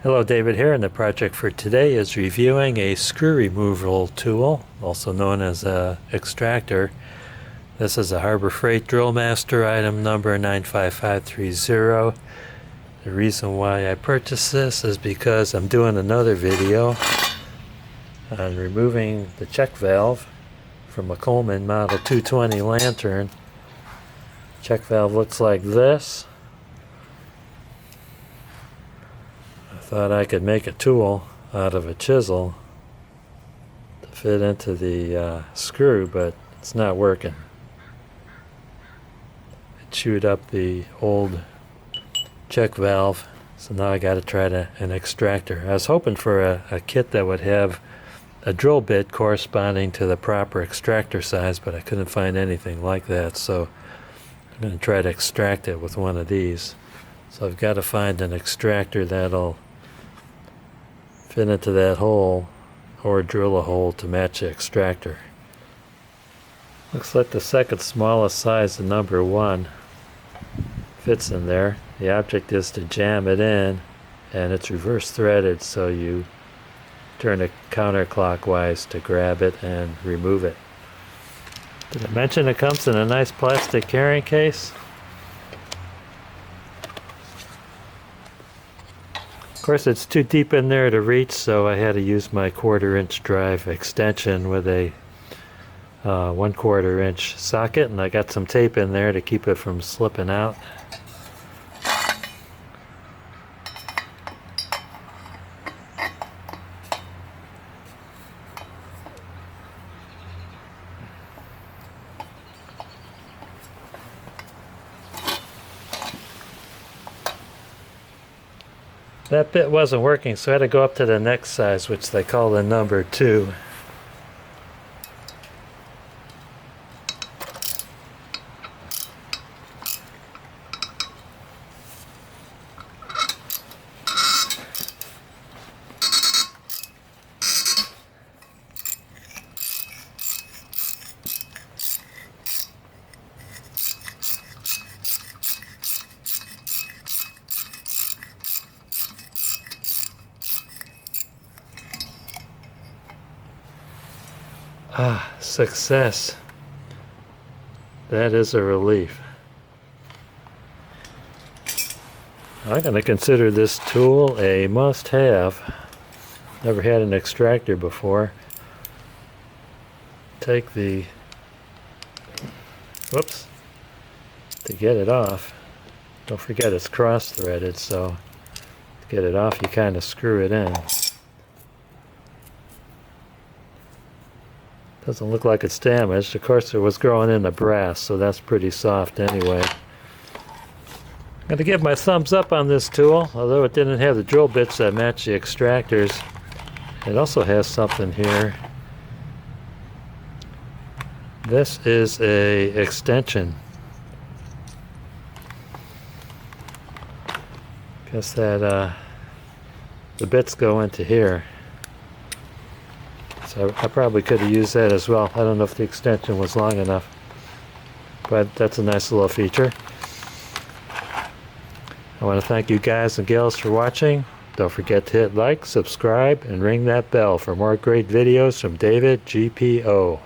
Hello, David here, and the project for today is reviewing a screw removal tool, also known as a extractor. This is a Harbor Freight Drill Master item number 95530. The reason why I purchased this is because I'm doing another video on removing the check valve from a Coleman Model 220 lantern. Check valve looks like this. Thought I could make a tool out of a chisel to fit into the screw, but it's not working. It chewed up the old check valve, so now I got to try an extractor. I was hoping for a kit that would have a drill bit corresponding to the proper extractor size, but I couldn't find anything like that, so I'm going to try to extract it with one of these. So I've got to find an extractor that'll fit into that hole or drill a hole to match the extractor. Looks like the second smallest size, the number 1, fits in there. The object is to jam it in, and it's reverse threaded, so you turn it counterclockwise to grab it and remove it. Did I mention it comes in a nice plastic carrying case? Of course, it's too deep in there to reach, so I had to use my 1/4-inch drive extension with a 1/4-inch socket, and I got some tape in there to keep it from slipping out. That bit wasn't working, so I had to go up to the next size, which they call the number 2. Ah, success. That is a relief. I'm going to consider this tool a must-have. Never had an extractor before. Take the, whoops, to get it off. Don't forget it's cross-threaded, so to get it off you kind of screw it in. Doesn't look like it's damaged. Of course, it was growing into brass, so that's pretty soft anyway. I'm going to give my thumbs up on this tool, although it didn't have the drill bits that match the extractors. It also has something here. This is a extension. Guess that the bits go into here. So I probably could have used that as well. I don't know if the extension was long enough, but that's a nice little feature. I want to thank you guys and gals for watching. Don't forget to hit like, subscribe, and ring that bell for more great videos from David GPO.